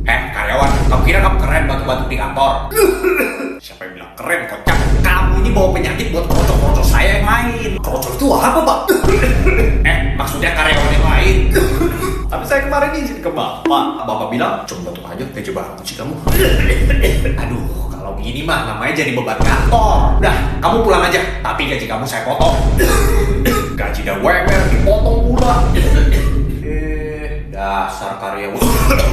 Karyawan, kamu kira kamu keren bantu-bantu di kantor? Siapa yang bilang keren, kocak? Kamu ini bawa penyakit buat krocok-krocok saya yang lain. Krocok itu apa, Pak? Maksudnya karyawan yang lain. Tapi saya kemarin izin ke Bapak. Bapak bilang, coba bantu aja, gaji banget sih kamu. Aduh, kalau gini mah namanya jadi beban kantor. Udah, kamu pulang aja. Tapi gaji kamu saya potong. Gaji dan WMR dipotong pula. Dasar karyawan.